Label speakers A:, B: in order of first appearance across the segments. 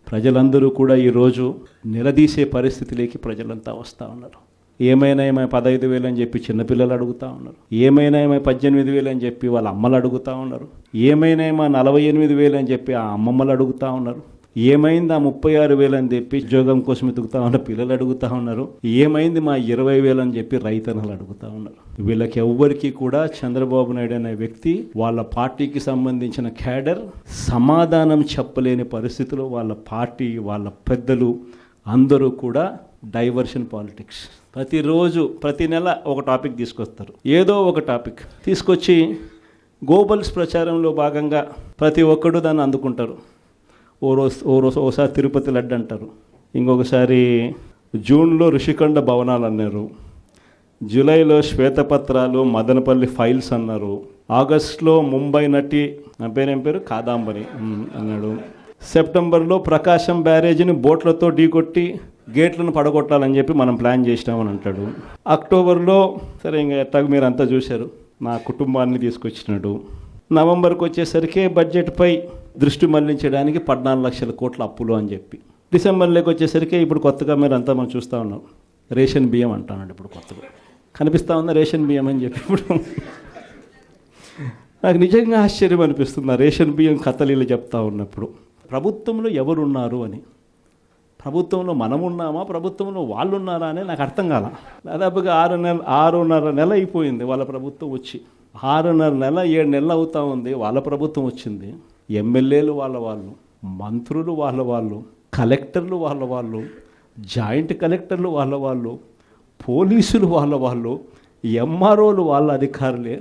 A: ప్రజలందరూ కూడా ఈరోజు నిలదీసే పరిస్థితిలోకి ప్రజలంతా వస్తూ ఉన్నారు. ఏమైనా 15,000 అని చెప్పి చిన్నపిల్లలు అడుగుతూ ఉన్నారు. ఏమైనా 18,000 అని చెప్పి వాళ్ళ అమ్మలు అడుగుతూ ఉన్నారు. ఏమైనా 48,000 అని చెప్పి ఆ అమ్మమ్మలు అడుగుతూ ఉన్నారు. ఏమైంది ఆ 36,000 అని చెప్పి ఉద్యోగం కోసం ఎదుగుతూ ఉన్న పిల్లలు అడుగుతూ ఉన్నారు. ఏమైంది మా 20,000 అని చెప్పి రైతన్నలు అడుగుతూ ఉన్నారు. వీళ్ళకి ఎవ్వరికీ కూడా చంద్రబాబు నాయుడు అనే వ్యక్తి వాళ్ళ పార్టీకి సంబంధించిన క్యాడర్ సమాధానం చెప్పలేని పరిస్థితిలో వాళ్ళ పార్టీ వాళ్ళ పెద్దలు అందరూ కూడా డైవర్షన్ పాలిటిక్స్. ప్రతిరోజు ప్రతి నెల ఒక టాపిక్ తీసుకొస్తారు. ఏదో ఒక టాపిక్ తీసుకొచ్చి గోబల్స్ ప్రచారంలో భాగంగా ప్రతి ఒక్కడు దాన్ని అందుకుంటారు. ఓసారి తిరుపతి లడ్డు అంటారు, ఇంకొకసారి జూన్లో ఋషికొండ భవనాలు అన్నారు, జూలైలో శ్వేతపత్రాలు మదనపల్లి ఫైల్స్ అన్నారు, ఆగస్టులో ముంబై నటి నా పేరేం పేరు కాదాంబరి అన్నాడు, సెప్టెంబర్లో ప్రకాశం బ్యారేజీని బోట్లతో ఢీకొట్టి గేట్లను పడగొట్టాలని చెప్పి మనం ప్లాన్ చేసినామని అంటాడు. అక్టోబర్లో సరే ఇంకా ఎట్టాగ మీరు అంతా చూశారు, నా కుటుంబాన్ని తీసుకొచ్చినాడు. నవంబర్కి వచ్చేసరికి బడ్జెట్పై దృష్టి మళ్లించడానికి 14 లక్షల కోట్ల అప్పులు అని చెప్పి, డిసెంబర్లోకి వచ్చేసరికి ఇప్పుడు కొత్తగా మీరు అంతా మనం చూస్తూ ఉన్నాం రేషన్ బియ్యం అంటానండి. ఇప్పుడు కొత్తగా కనిపిస్తూ ఉందా రేషన్ బియ్యం అని చెప్పి. ఇప్పుడు నాకు నిజంగా ఆశ్చర్యం అనిపిస్తుంది ఆ రేషన్ బియ్యం కథలీలు చెప్తా ఉన్నప్పుడు. ప్రభుత్వంలో ఎవరున్నారు అని, ప్రభుత్వంలో మనం ఉన్నామా, ప్రభుత్వంలో వాళ్ళు ఉన్నారా అని నాకు అర్థం కాల. దాదాపుగా 6.5 నెల అయిపోయింది వాళ్ళ ప్రభుత్వం వచ్చి. 6.5 నెల 7 నెలలు అవుతా ఉంది వాళ్ళ ప్రభుత్వం వచ్చింది. ఎమ్మెల్యేలు వాళ్ళు, మంత్రులు వాళ్ళు, కలెక్టర్లు వాళ్ళు, జాయింట్ కలెక్టర్లు వాళ్ళు, పోలీసులు వాళ్ళు, ఎంఆర్ఓలు వాళ్ళ అధికారులే,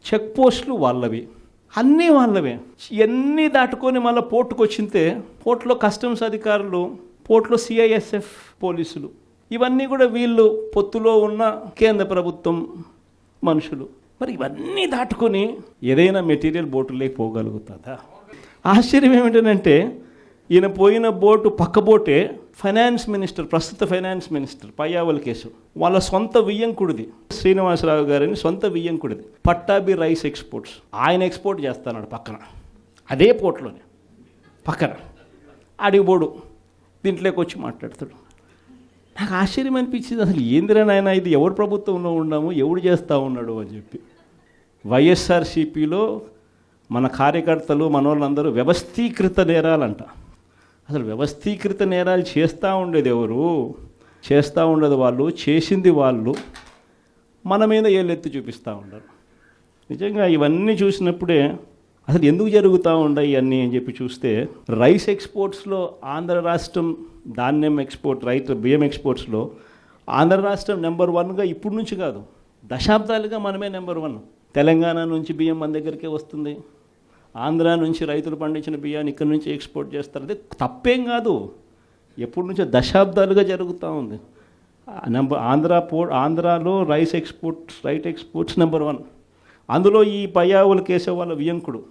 A: చెక్ పోస్టులు వాళ్ళవి, అన్నీ వాళ్ళవే. ఎన్ని దాటుకొని మళ్ళీ పోర్టుకు వచ్చింతే పోర్టులో కస్టమ్స్ అధికారులు, పోర్టులో సిఐఎస్ఎఫ్ పోలీసులు, ఇవన్నీ కూడా వీళ్ళు పొత్తులో ఉన్న కేంద్ర ప్రభుత్వం మనుషులు. మరి ఇవన్నీ దాటుకొని ఏదైనా మెటీరియల్ బోటులోకి పోగలుగుతుందా? ఆశ్చర్యం ఏమిటంటే ఈయన పోయిన బోటు పక్క బోటే ఫైనాన్స్ మినిస్టర్, ప్రస్తుత ఫైనాన్స్ మినిస్టర్ పయ్యావుల కేసు వాళ్ళ సొంత వియ్యంకుడిది, శ్రీనివాసరావు గారిని సొంత వియ్యంకుడిది, పట్టాభి రైస్ ఎక్స్పోర్ట్స్. ఆయన ఎక్స్పోర్ట్ చేస్తున్నాడు పక్కన, అదే పోర్ట్లోనే పక్కన. అడిగిపోడు దీంట్లోకి వచ్చి మాట్లాడతాడు. నాకు ఆశ్చర్యం అనిపించింది, అసలు ఏందిరా నాయన ఇది, ఎవరు ప్రభుత్వంలో ఉన్నాము, ఎవడు చేస్తూ ఉన్నాడు అని చెప్పి. వైఎస్ఆర్సీపీలో మన కార్యకర్తలు మన వాళ్ళందరూ వ్యవస్థీకృత నేరాలంట. అసలు వ్యవస్థీకృత నేరాలు చేస్తూ ఉండేది ఎవరు? చేస్తూ ఉండేది వాళ్ళు, చేసింది వాళ్ళు, మన మీద ఏళ్ళెత్తి చూపిస్తూ ఉండరు. నిజంగా ఇవన్నీ చూసినప్పుడే అసలు ఎందుకు జరుగుతూ ఉన్నాయి ఇవన్నీ అని చెప్పి చూస్తే, రైస్ ఎక్స్పోర్ట్స్లో ఆంధ్ర రాష్ట్రం ధాన్యం ఎక్స్పోర్ట్, బియ్యం ఎక్స్పోర్ట్స్లో ఆంధ్ర రాష్ట్రం నెంబర్ 1గా ఇప్పుడు నుంచి కాదు, దశాబ్దాలుగా మనమే నెంబర్ 1. తెలంగాణ నుంచి బియ్యం మన దగ్గరికే వస్తుంది, ఆంధ్ర నుంచి రైతులు పండించిన బియ్యాన్ని ఇక్కడ నుంచి ఎక్స్పోర్ట్ చేస్తారు. అదే తప్పేం కాదు, ఎప్పటి నుంచో దశాబ్దాలుగా జరుగుతూ ఉంది. ఆంధ్రాలో రైట్ ఎక్స్పోర్ట్స్ నెంబర్ 1. అందులో ఈ పయ్యావుల కేశవ్ వాళ్ళ వియంకుడు,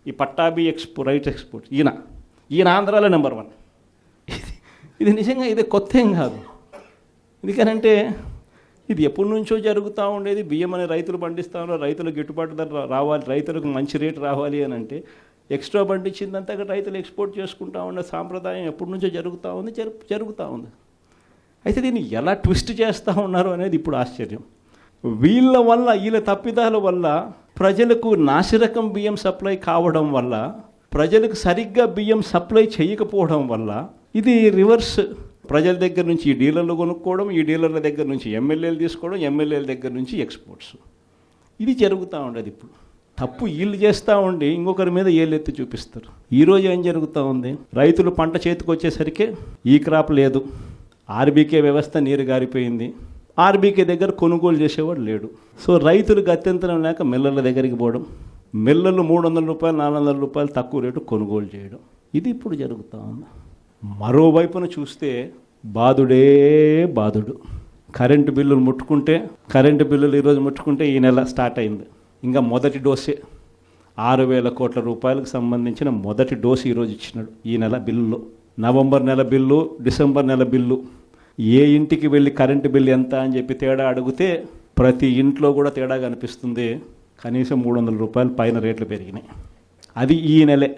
A: ఈ పట్టాభి రైట్ ఎక్స్పోర్ట్, ఈయన ఆంధ్రాలో నెంబర్ 1. ఇది నిజంగా ఇదే కొత్త ఏం కాదు. ఎందుకనంటే ఇది ఎప్పటి నుంచో జరుగుతూ ఉండేది. బియ్యం అనే రైతులు పండిస్తూ ఉన్నారు, రైతులకు గిట్టుబాటు ధర రావాలి, రైతులకు మంచి రేటు రావాలి అని అంటే ఎక్స్ట్రా పండించిందంతా రైతులు ఎక్స్పోర్ట్ చేసుకుంటూ ఉండే సాంప్రదాయం ఎప్పటి నుంచో జరుగుతూ ఉంది. అయితే దీన్ని ఎలా ట్విస్ట్ చేస్తూ ఉన్నారు అనేది ఇప్పుడు ఆశ్చర్యం. వీళ్ళ తప్పిదాల వల్ల ప్రజలకు నాసిరకం బియ్యం సప్లై కావడం వల్ల, ప్రజలకు సరిగ్గా బియ్యం సప్లై చేయకపోవడం వల్ల ఇది రివర్స్. ప్రజల దగ్గర నుంచి ఈ డీలర్లు కొనుక్కోవడం, ఈ డీలర్ల దగ్గర నుంచి ఎమ్మెల్యేలు తీసుకోవడం, ఎమ్మెల్యేల దగ్గర నుంచి ఎక్స్పోర్ట్స్, ఇది జరుగుతూ ఉండేది. ఇప్పుడు తప్పు వీళ్ళు చేస్తూ ఉండి ఇంకొకరి మీద ఏళ్ళెత్తి చూపిస్తారు. ఈరోజు ఏం జరుగుతూ ఉంది, రైతులు పంట చేతికి వచ్చేసరికి ఈ క్రాప్ లేదు, ఆర్బీకే వ్యవస్థ నీరు గారిపోయింది, ఆర్బీకే దగ్గర కొనుగోలు చేసేవాడు లేడు. సో రైతులు గత్యంతరం లేక మిల్లర్ల దగ్గరికి పోవడం, మిల్లర్లు 300 రూపాయలు 400 రూపాయలు తక్కువ రేటు కొనుగోలు చేయడం, ఇది ఇప్పుడు జరుగుతూ ఉంది. మరోవైపున చూస్తే బాధుడు. కరెంటు బిల్లులు ఈరోజు ముట్టుకుంటే ఈ నెల స్టార్ట్ అయింది. ఇంకా మొదటి డోసే 6,000 కోట్ల రూపాయలకు సంబంధించిన మొదటి డోసు ఈరోజు ఇచ్చినాడు ఈ నెల బిల్లులో. నవంబర్ నెల బిల్లు, డిసెంబర్ నెల బిల్లు, ఏ ఇంటికి వెళ్ళి కరెంటు బిల్లు ఎంత అని చెప్పి తేడా అడిగితే ప్రతి ఇంట్లో కూడా తేడా కనిపిస్తుంది. కనీసం 300 రూపాయలు పైన రేట్లు పెరిగినాయి. అది ఈ నెలే.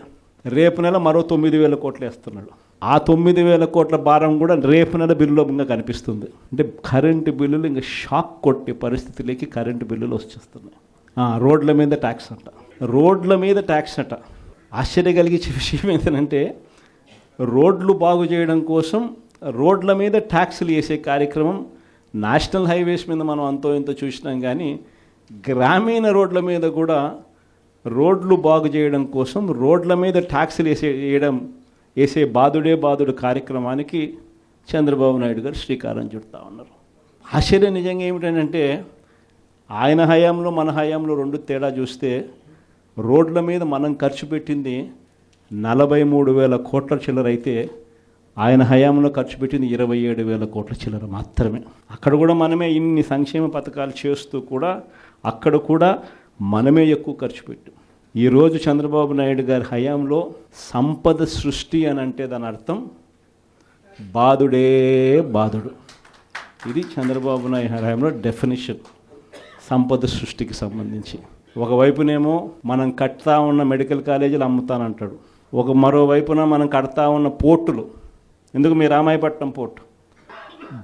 A: రేపు నెల మరో 9,000 కోట్లు వేస్తున్నాడు. ఆ 9,000 కోట్ల భారం కూడా రేపు నెల బిల్లులో ఇంకా కనిపిస్తుంది. అంటే కరెంటు బిల్లులు ఇంకా షాక్ కొట్టే పరిస్థితిలోకి కరెంటు బిల్లులు వచ్చేస్తున్నాయి. రోడ్ల మీద ట్యాక్స్ అంట, రోడ్ల మీద ట్యాక్స్ అంట. ఆశ్చర్య కలిగించే విషయం ఏంటంటే రోడ్లు బాగు చేయడం కోసం రోడ్ల మీద ట్యాక్సులు వేసే కార్యక్రమం నేషనల్ హైవేస్ మీద మనం అంతో ఇంతో చూసినాం, కానీ గ్రామీణ రోడ్ల మీద కూడా రోడ్లు బాగు చేయడం కోసం రోడ్ల మీద ట్యాక్సులు వేసే బాదుడు కార్యక్రమానికి చంద్రబాబు నాయుడు గారు శ్రీకారం చుడతా ఉన్నారు. ఆశ్చర్యం నిజంగా ఏమిటంటే ఆయన హయాంలో మన హయాంలో రెండు తేడా చూస్తే రోడ్ల మీద మనం ఖర్చు పెట్టింది 43,000 కోట్ల చిల్లర అయితే ఆయన హయాంలో ఖర్చు పెట్టింది 27,000 కోట్ల చిల్లర మాత్రమే. అక్కడ కూడా మనమే ఇన్ని సంక్షేమ పథకాలు చేస్తూ కూడా అక్కడ కూడా మనమే ఎక్కువ ఖర్చు పెట్టాం. ఈరోజు చంద్రబాబు నాయుడు గారి హయాంలో సంపద సృష్టి అని అంటే దాని అర్థం బాదుడే బాదుడు. ఇది చంద్రబాబు నాయుడు హయాంలో డెఫినిషన్ సంపద సృష్టికి సంబంధించి. ఒకవైపునేమో మనం కడతా ఉన్న మెడికల్ కాలేజీలు అమ్ముతానంటాడు, మరోవైపున మనం కడతా ఉన్న పోర్టులు, ఎందుకు మీ రామాయపట్నం పోర్టు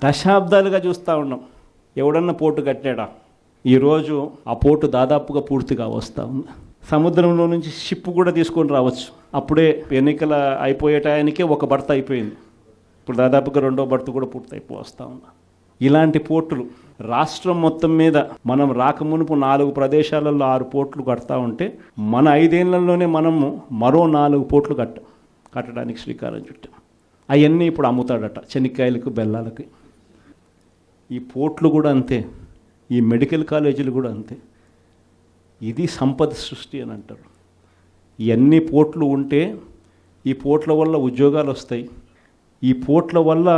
A: దశాబ్దాలుగా చూస్తూ ఉన్నాం, ఎవడన్నా పోర్టు కట్టాడా? ఈరోజు ఆ పోర్టు దాదాపుగా పూర్తిగా వస్తూ ఉంది. సముద్రంలో నుంచి షిప్ కూడా తీసుకొని రావచ్చు. అప్పుడే ఎన్నికల అయిపోయే టయానికే ఒక బర్త అయిపోయింది, ఇప్పుడు దాదాపుగా రెండో బర్త కూడా పూర్తి అయిపోవస్తూ ఉంది. ఇలాంటి పోర్టులు రాష్ట్రం మొత్తం మీద మనం రాకమునుపు 4 ప్రదేశాలలో 6 పోర్టులు కడతా ఉంటే మన 5 ఏళ్లలోనే మనము మరో 4 పోర్టులు కట్టడానికి శ్రీకారం చుట్టాం. అవన్నీ ఇప్పుడు అమ్ముతాడట చెనిక్కాయలకు బెల్లాలకి. ఈ పోర్టులు కూడా అంతే, ఈ మెడికల్ కాలేజీలు కూడా అంతే. ఇది సంపద సృష్టి అని అంటారు. ఇవన్నీ పోర్టులు ఉంటే ఈ పోర్టుల వల్ల ఉద్యోగాలు వస్తాయి, ఈ పోర్టుల వల్ల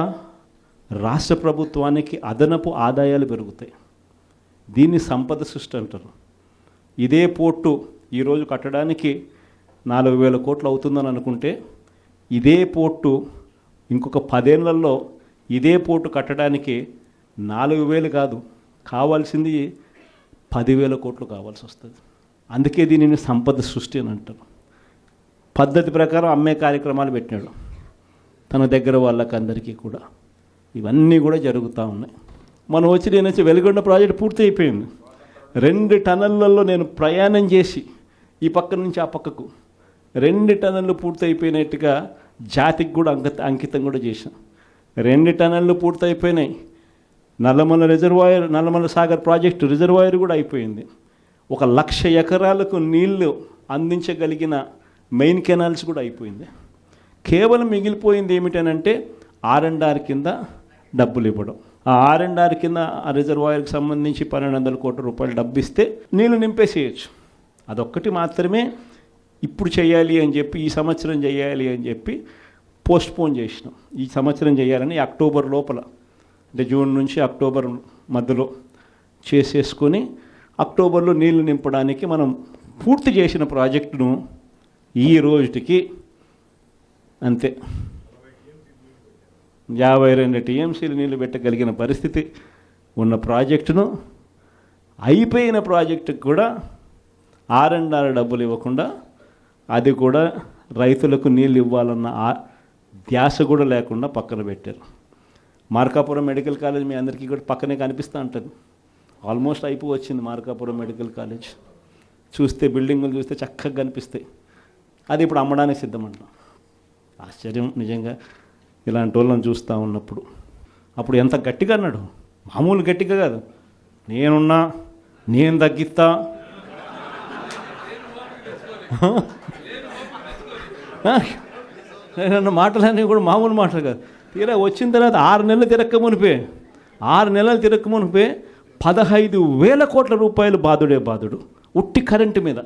A: రాష్ట్ర ప్రభుత్వానికి అదనపు ఆదాయాలు పెరుగుతాయి. దీన్ని సంపద సృష్టి అంటారు. ఇదే పోర్టు ఈరోజు కట్టడానికి 4,000 కోట్లు అవుతుందని అనుకుంటే ఇదే పోర్టు ఇంకొక 10 ఏళ్లలో ఇదే పోర్టు కట్టడానికి 4,000 కాదు, కావాల్సింది 10,000 కోట్లు కావాల్సి వస్తుంది. అందుకే దీనిని సంపద సృష్టి అని అంటారు. పద్ధతి ప్రకారం అమ్మే కార్యక్రమాలు పెట్టినాడు తన దగ్గర వాళ్ళకి అందరికీ కూడా. ఇవన్నీ కూడా జరుగుతూ ఉన్నాయి. నేను వచ్చి వెలిగొండ ప్రాజెక్టు పూర్తి అయిపోయింది. 2 టన్నెళ్లలో నేను ప్రయాణం చేసి ఈ పక్క నుంచి ఆ పక్కకు 2 టన్నెళ్ళు పూర్తి అయిపోయినట్టుగా జాతికి కూడా అంకితం కూడా చేశాను. 2 టన్నెళ్ళు పూర్తి అయిపోయినాయి. నల్లమల సాగర్ ప్రాజెక్టు రిజర్వాయర్ కూడా అయిపోయింది. 1,00,000 ఎకరాలకు నీళ్లు అందించగలిగిన మెయిన్ కెనాల్స్ కూడా అయిపోయింది. కేవలం మిగిలిపోయింది ఏమిటనంటే R&R కింద డబ్బులు ఇవ్వడం. ఆ R&R కింద ఆ రిజర్వాయర్కి సంబంధించి 1,200 కోట్ల రూపాయలు డబ్బు ఇస్తే నీళ్లు నింపేసేయచ్చు. అదొక్కటి మాత్రమే ఇప్పుడు చేయాలి అని చెప్పి, ఈ సంవత్సరం చేయాలి అని చెప్పి పోస్ట్పోన్ చేసినాం. ఈ సంవత్సరం చేయాలని అక్టోబర్ లోపల, అంటే జూన్ నుంచి అక్టోబర్ మధ్యలో చేసేసుకొని అక్టోబర్లో నీళ్లు నింపడానికి మనం పూర్తి చేసిన ప్రాజెక్టును ఈ రోజుకి అంతే 52 టీఎంసీలు నీళ్లు పెట్టగలిగిన పరిస్థితి ఉన్న ప్రాజెక్టును, అయిపోయిన ప్రాజెక్టుకు కూడా R&R డబ్బులు ఇవ్వకుండా, అది కూడా రైతులకు నీళ్ళు ఇవ్వాలన్న ధ్యాస కూడా లేకుండా పక్కన పెట్టారు. మార్కాపురం మెడికల్ కాలేజ్ మీ అందరికీ కూడా పక్కనే కనిపిస్తూ ఉంటుంది. ఆల్మోస్ట్ అయిపోవచ్చింది మార్కాపురం మెడికల్ కాలేజ్. చూస్తే బిల్డింగులు చూస్తే చక్కగా కనిపిస్తాయి. అది ఇప్పుడు అమ్మడానికి సిద్ధమంటాం. ఆశ్చర్యం నిజంగా ఇలాంటి వాళ్ళని చూస్తూ ఉన్నప్పుడు. అప్పుడు ఎంత గట్టిగా అన్నాడు, మామూలు గట్టిగా కాదు, నేనున్నా, నేను తగ్గిస్తా, అన్న మాటలన్నీ కూడా మామూలు మాటలు కాదు. తీరా వచ్చిన తర్వాత 6 నెలలు తిరక్క మునిపే 15,000 కోట్ల రూపాయలు బాదుడు ఉట్టి కరెంటు మీద.